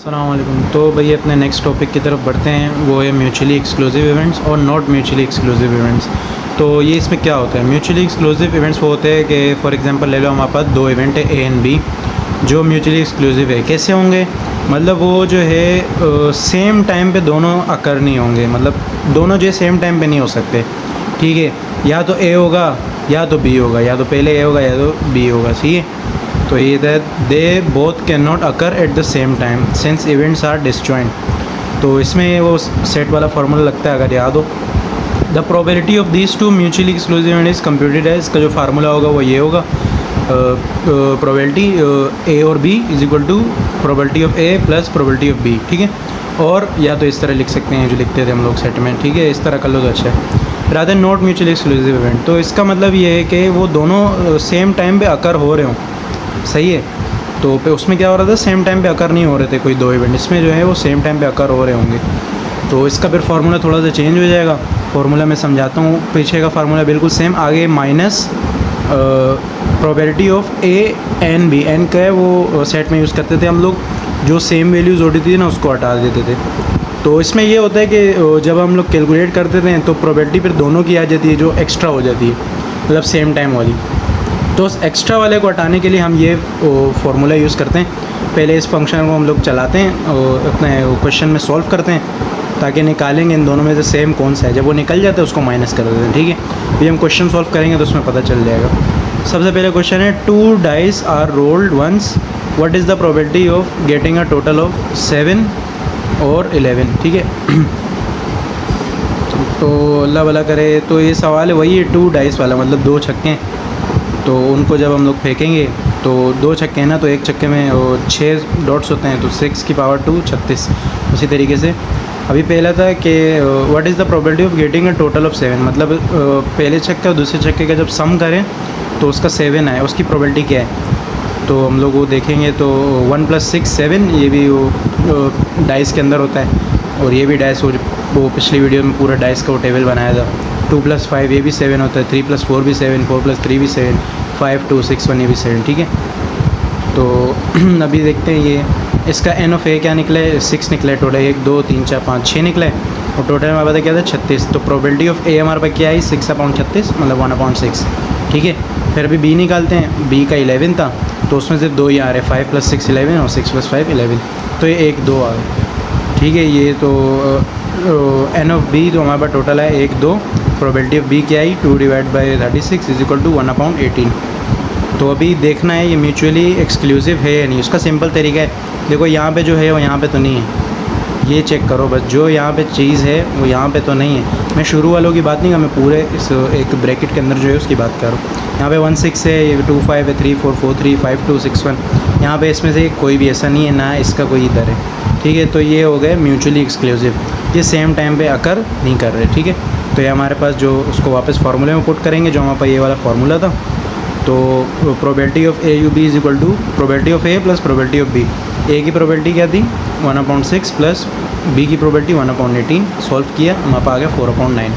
अस्सलाम वालेकुम। तो भई अपने नेक्स्ट टॉपिक की तरफ बढ़ते हैं, वो है म्यूचुअली एक्सक्लूसिव इवेंट्स और नॉट म्यूचुअली एक्सक्लूसिव इवेंट्स। तो ये इसमें क्या होता है? म्यूचुअली एक्सक्लूसिव इवेंट्स वो होते हैं कि फॉर एग्जांपल ले लो, हमारे पास दो इवेंट है ए एंड बी जो म्यूचुअली एक्सक्लूसिव है। कैसे होंगे? मतलब वो जो है सेम टाइम पे दोनों अकर नहीं होंगे, मतलब दोनों जो है सेम टाइम पे नहीं हो सकते, ठीक है। या तो ए होगा या तो बी होगा, या तो पहले ए होगा या तो बी होगा, सही है। तो ये that they both can not occur at the same time since events are disjoint. तो इसमें वो सेट वाला फार्मूला लगता है, अगर याद हो। The probability of these two mutually exclusive event is computed है। इसका जो फार्मूला होगा वो ये होगा, प्रोबेबिलिटी ए और B is equal to probability of A plus probability of B, ठीक है। और या तो इस तरह लिख सकते हैं जो लिखते थे हम लोग सेट में, ठीक है। इस तरह कर लो तो अच्छा है। Rather not mutually exclusive event, तो इसका मतलब ये है कि वो दोनों सेम टाइम पे अकर हो रहे हों, सही है। तो उसमें क्या हो रहा था, सेम टाइम पे अकर नहीं हो रहे थे कोई दो इवेंट, इसमें जो है वो सेम टाइम पे अकर हो रहे होंगे। तो इसका फिर फार्मूला थोड़ा सा चेंज हो जाएगा। फार्मूला मैं समझाता हूँ, पीछे का फार्मूला बिल्कुल सेम, आगे minus probability of A and B. And का है वो सेट में यूज़ करते थे हम लोग, जो सेम वैल्यूज़ होती थी ना उसको हटा देते थे। तो इसमें ये होता है कि जब हम लोग कैलकुलेट करते थे तो प्रोबेबिलिटी फिर दोनों की आ जाती है, जो एक्स्ट्रा हो जाती है, मतलब सेम टाइम वाली। तो उस एक्स्ट्रा वाले को हटाने के लिए हम ये फार्मूला यूज़ करते हैं। पहले इस फंक्शन को हम लोग चलाते हैं और अपने क्वेश्चन में सॉल्व करते हैं, ताकि निकालेंगे इन दोनों में से सेम कौन सा है। जब वो निकल जाता है उसको माइनस कर देते हैं, ठीक है। फिर हम क्वेश्चन सॉल्व करेंगे तो उसमें पता चल जाएगा। सबसे पहले क्वेश्चन है, 2 dice are rolled once, what is the probability of getting a total of 7 और 11, ठीक है। तो अल्लाह भला करे। तो ये सवाल है वही है 2 डाइस वाला, मतलब 2 छक्के। तो उनको जब हम लोग फेंकेंगे तो 2 छक्के हैं ना, तो एक छक्के में 6 डॉट्स होते हैं, तो 6 की पावर 2 36। उसी तरीके से अभी पहला था कि what is the probability of getting a total of 7, मतलब पहले छक्के और दूसरे छक्के का जब सम करें तो उसका 7 आए, उसकी प्रोबेबिलिटी क्या है। तो हम लोग वो देखेंगे तो 1 + 6 7, ये भी वो डाइस के अंदर होता है। और ये भी डाइस वो पिछली वीडियो में पूरा डाइस का वो टेबल बनाया था। 2 + 5 ये भी 7 होता है, 3 + 4 भी 7, 4 + 3 भी 7, 5 2 6 1 ये भी 7, ठीक है। तो अभी देखते हैं ये इसका एन ऑफ ए क्या निकला है, 6 निकला है टोटल। 1 2 3 4 5 6 निकला है, और टोटल हमारे पास क्या था 36। तो प्रोबेबिलिटी ऑफ ए हमारे पास क्या आई, 6/36, मतलब 1/6, ठीक है। फिर अभी बी निकालते हैं। बी का 11 था, तो उसमें सिर्फ 2 ही आ रहे, 5 + 6 11 और 6 + 5 11, तो ये 1 2 आ गए, ठीक है। ये तो एन ऑफ बी तो हमारे पास टोटल है 1 2। प्रोबेबिलिटी ऑफ बी क्या आई, 2/36 इज इक्वल टू 1/18। तो अभी देखना है ये म्यूचुअली एक्सक्लूसिव है या नहीं। उसका सिंपल तरीका है, देखो यहाँ पे जो है वो यहाँ पे तो नहीं है, ये चेक करो बस। जो यहाँ पे चीज़ है वो यहाँ पे तो नहीं है। मैं शुरू वालों की बात नहीं कर, मैं पूरे इस एक ब्रैकेट के अंदर जो है उसकी बात कर रहा हूँ। यहाँ पे 1 6 है, ये 2 5 है, 3 4 4 3 5 2 6 1। यहाँ पे इसमें से कोई भी ऐसा नहीं है, ना इसका कोई इधर है, ठीक है। तो ये हो गए म्यूचुअली एक्सक्लूसिव, ये सेम टाइम पे अकर नहीं कर रहे, ठीक है। तो ये हमारे पास जो उसको वापस फार्मूले में पुट करेंगे, जो हमारे पास ये वाला फार्मूला था। तो probability of A U B is equal to probability of A plus probability of B. A की प्रोबेबिलिटी क्या थी 1/6 प्लस बी की प्रोबेबिलिटी 1/18। सॉल्व किया, हमारे पास आ गया 4/9।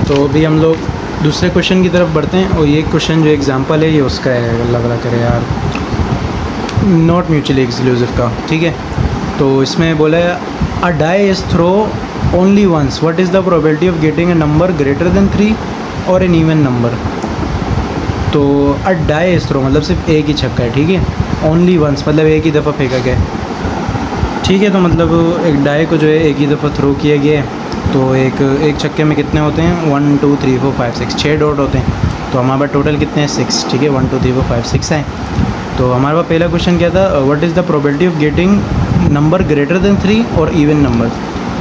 तो अभी हम लोग दूसरे क्वेश्चन की तरफ बढ़ते हैं, और ये क्वेश्चन जो एग्जांपल है ये उसका है, अल्लाह भला करे यार, नॉट म्यूचुअली एक्सक्लूसिव का, ठीक है। तो इसमें बोला है a die is throw only once, what is the probability of getting a number greater than 3 और एन इवन नंबर। तो अ डाई इज थ्रो मतलब सिर्फ एक ही छक्का है, ठीक है। ओनली वंस मतलब एक ही दफ़ा फेंका गया, ठीक है। तो मतलब एक डाई को जो है एक ही दफ़ा थ्रो किया गया है। तो एक छक्के में कितने होते हैं, 1 2 3 4 5 6, 6 डॉट होते हैं। तो हमारे पास टोटल कितने हैं, 6, ठीक है। 1 2 3 4 5 6 हैं। तो हमारे पास पहला क्वेश्चन क्या था, what is the probability of getting number greater than 3 और इवन नंबर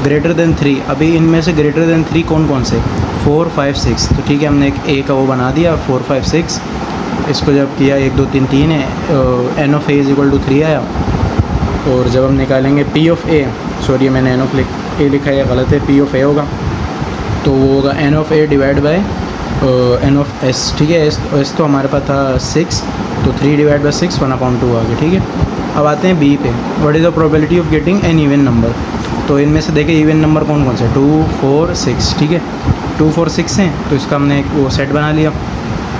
ग्रेटर देन 3। अभी इनमें से ग्रेटर देन 3 कौन कौन से, 4 5 6। तो ठीक है, हमने एक ए का वो बना दिया 4 5 6। इसको जब किया 1 2 3 3 है, n of A is equal to 3 आया। और जब हम निकालेंगे पी ऑफ ए, सॉरी मैंने एन ऑफ ए लिखा है, गलत है, पी ऑफ ए होगा। तो वो होगा n of A divide by n of S, ठीक है। एस तो हमारे पास था 6, तो 3/6 1/2 आ गया, ठीक है। अब आते हैं बी पे, what is the probability of getting an even number. तो इनमें से देखिए इवन नंबर कौन कौन से, 2 4 6, ठीक है। 2 4 6 हैं, तो इसका हमने एक वो सेट बना लिया।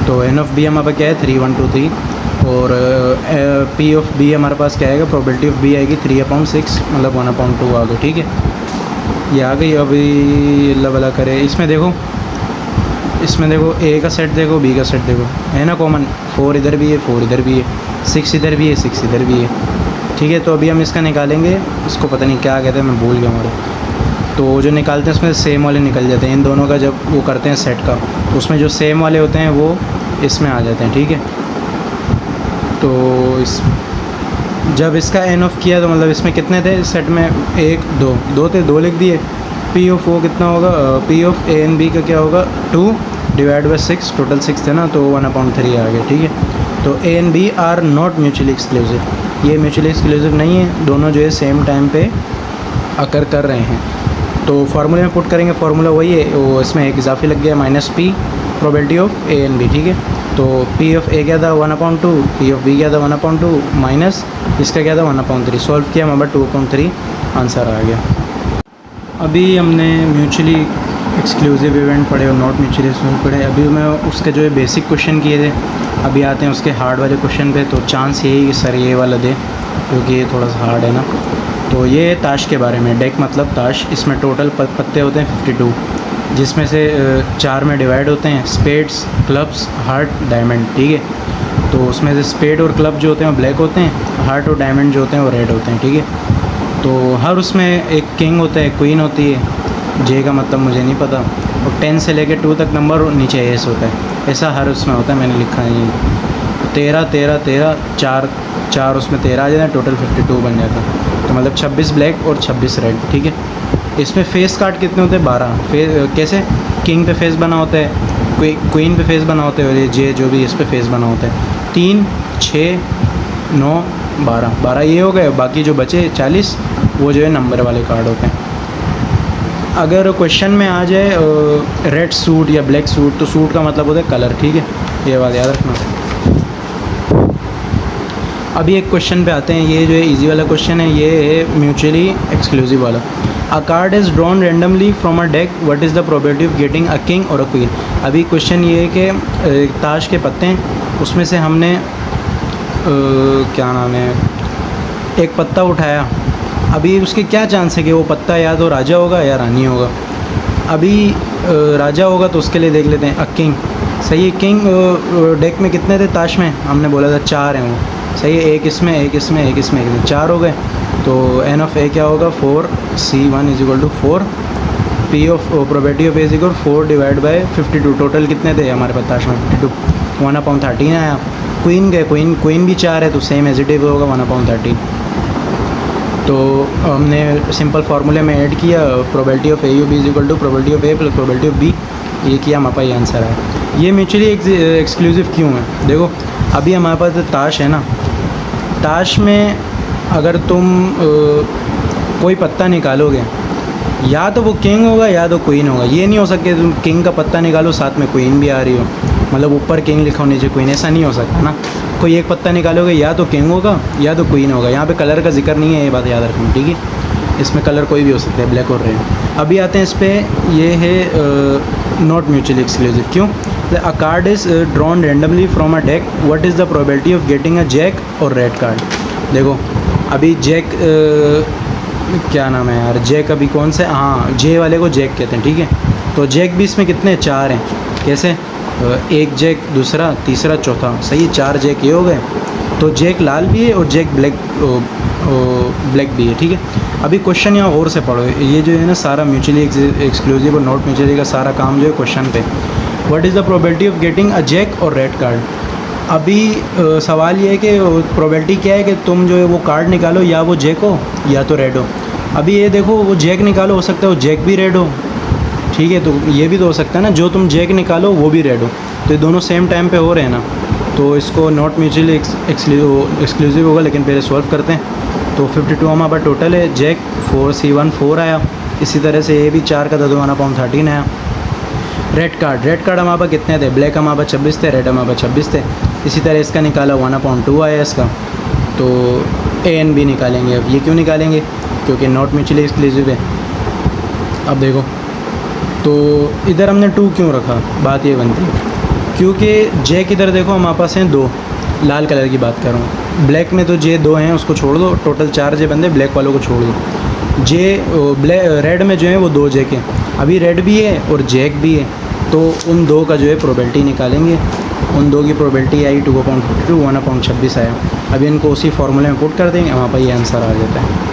तो एन ऑफ बी हमारे पास क्या है 3 1 2 3। और पी ऑफ बी हमारे पास क्या आएगा, प्रोबेबिलिटी ऑफ बी आएगी 3/6 मतलब 1/2 आ गई, ठीक है। ये आ गई। अभी अल्लाह भला करे, इसमें देखो ए का सेट देखो, बी का सेट देखो, है ना कॉमन। 4 इधर भी है, 4 इधर भी है, 6 इधर भी है, 6 इधर भी है, ठीक है। तो अभी हम इसका निकालेंगे, इसको पता नहीं क्या कहते हैं, मैं भूल गया हमारे। तो जो निकालते हैं उसमें सेम वाले निकल जाते हैं, इन दोनों का जब वो करते हैं सेट का, तो उसमें जो सेम वाले होते हैं वो इसमें आ जाते हैं, ठीक है। तो जब इसका एन ऑफ किया तो मतलब इसमें कितने थे इस सेट में, 1 2 थे, 2 लिख दिए। पी ऑफ ओ कितना होगा, P of A and B का क्या होगा, 2 / 6, टोटल 6 थे ना, तो 1/3 आ गया, ठीक है। तो A and B are not mutually exclusive, ये म्यूचुअली एक्सक्लूसिव नहीं है, दोनों जो है सेम टाइम पे अकर कर रहे हैं। तो फार्मूले में पुट करेंगे, फार्मूला वही है, वो इसमें एक इजाफी लग गया -p probability of A and B, ठीक है। तो पी ऑफ ए क्या था 1/2, पी ऑफ बी क्या था 1/2 माइनस इसका क्या था 1/3। सॉल्व किया हमारा 2/3 आंसर आ गया। अभी हमने म्यूचुअली एक्सक्लूसिव इवेंट पढ़े और नॉट म्यूचुअली एक्सक्लूसिव पढ़े। अभी मैं उसके जो है बेसिक क्वेश्चन किए थे, अभी आते हैं उसके हार्ड वाले क्वेश्चन पे। तो चांस यही कि सर ये वाला दे, क्योंकि ये थोड़ा सा हार्ड है ना। तो ये है ताश के बारे में, डेक मतलब ताश। इसमें टोटल पत्ते होते हैं 52, जिसमें से 4 में डिवाइड होते हैं, स्पेड्स, क्लब्स, हार्ट, डायमंड, ठीक है। तो उसमें से स्पेड और क्लब जो होते हैं वो ब्लैक होते हैं, हार्ट और डायमंड जो होते हैं वो रेड होते हैं, ठीक है। तो हर उसमें एक किंग होता है, क्वीन होती है, जे का मतलब मुझे नहीं पता, और 10 से लेकर 2 तक नंबर और नीचे एस होता है, ऐसा हर उसमें होता है, मैंने लिखा है। 13 13 13 4 उसमें 13 आ जाता है, टोटल 52 बन जाता है। तो मतलब 26 ब्लैक और 26 रेड, ठीक है। इसमें फेस कार्ड कितने होते हैं, 12। कैसे, किंग पे फेस बना होता है, क्वीन पे फेस बना होता है, और ये जे जो भी इस पे फेस बना होता है। 3 6 9 12 ये हो गए, बाकी जो बचे 40 वो जो है नंबर वाले कार्ड होते हैं। अगर क्वेश्चन में आ जाए रेड सूट या ब्लैक सूट, तो सूट का मतलब होता है कलर, ठीक है, ये बात याद रखना। अभी एक क्वेश्चन पे आते हैं, ये जो है इजी वाला क्वेश्चन है, ये है म्यूचुअली एक्सक्लूसिव वाला। अ card is drawn randomly from a deck, what is the probability of getting a king और अ क्वीन। अभी क्वेश्चन ये है कि ताश के पत्ते हैं, उसमें से हमने क्या नाम है, एक पत्ता उठाया। अभी उसके क्या चांस है कि वो पत्ता या तो राजा होगा या रानी होगा। अभी राजा होगा तो उसके लिए देख लेते हैं, किंग, सही है। किंग डेक में कितने थे ताश में, हमने बोला था 4 हैं वो, सही है। एक इसमें, एक इसमें, एक इसमें, 4 हो गए। तो एन ऑफ ए क्या होगा 4, C1 = 4, P of probability of A = 4 / 52। Total कितने थे हमारे पास ताश में 52, 1/13 आया। क्वीन गए, क्वीन भी 4 है, तो सेम एज इट इज होगा 1/13। तो हमने सिंपल फार्मूले में ऐड किया, probability of A B = probability of A + probability of B, ये किया, हमारे पास ये आंसर है। ये म्यूचुअली एक्सक्लूसिव क्यों है, देखो अभी हमारे पास ताश है ना, ताश में अगर तुम कोई पत्ता निकालोगे, या तो वो किंग होगा या तो क्वीन होगा। ये नहीं हो सकता तुम किंग का पत्ता निकालो साथ में क्वीन भी आ रही हो, मतलब ऊपर किंग लिखा हो नीचे क्वीन, ऐसा नहीं हो सकता ना। कोई एक पत्ता निकालोगे, या तो किंग होगा या तो क्वीन होगा। यहाँ पे कलर का जिक्र नहीं है, ये बात याद रखना, ठीक है। इसमें कलर कोई भी हो सकता है, ब्लैक और रेड। अभी आते हैं इस पर, ये है नॉट म्यूचुअली एक्सक्लूसिव क्यों। A card is drawn randomly from a deck, what is the probability of getting a jack और रेड कार्ड। देखो अभी जैक क्या नाम है यार, जैक अभी कौन से, हाँ जे वाले को जैक कहते हैं, ठीक है। तो जैक भी इसमें कितने 4 हैं, कैसे, एक जैक, दूसरा, तीसरा, चौथा, सही, 4 जैक ये हो गए। तो जैक लाल भी है और जैक ब्लैक भी है, ठीक है। अभी क्वेश्चन यहाँ गौर से पढ़ो, ये जो है ना सारा म्यूचुअली एक्सक्लूसिव और नॉट म्यूचुअली का सारा काम जो है क्वेश्चन पे, what is the probability of getting a jack और रेड कार्ड। अभी सवाल ये है कि प्रोबेबिलिटी क्या है कि तुम जो है वो कार्ड निकालो, या वो जैक हो या तो रेड हो। अभी ये देखो, वो जैक निकालो, हो सकता है वो जैक भी रेड हो, ठीक है। तो ये भी तो हो सकता है ना, जो तुम जैक निकालो वो भी रेड हो, तो ये दोनों सेम टाइम पे हो रहे हैं ना, तो इसको नॉट म्यूचुअली एक्सक्लूसिव होगा। लेकिन पहले सॉल्व करते हैं। तो 52 हमारे पास टोटल है, जैक 4, C1 4 आया, इसी तरह से ये भी 4 का था, तो 1/13 आया। रेड कार्ड हमारे पास कितने थे, ब्लैक हमारे पास 26 थे, रेड हमारे पास 26 थे। इसी तरह इसका निकाला 1/2 आया इसका। तो ए एन बी निकालेंगे। अब ये क्यों निकालेंगे, क्योंकि नॉट म्यूचुअली एक्सक्लूसिव है। अब देखो, तो इधर हमने 2 क्यों रखा, बात ये बनती है क्योंकि जैक इधर देखो हमारे पास हैं 2, लाल कलर की बात कर रहा हूँ। ब्लैक में तो जे 2 हैं उसको छोड़ दो, टोटल 4 जे बंदे, ब्लैक वालों को छोड़ दो। जे रेड में जो है वो 2 जैक हैं, अभी रेड भी है और जैक भी है, तो उन 2 का जो है प्रोबेबिलिटी निकालेंगे। उन 2 की प्रोबेबिलिटी आई 2/42, 1/26 आया। अभी इनको उसी फार्मूले में पुट कर देंगे, वहाँ पर ये आंसर आ जाता है।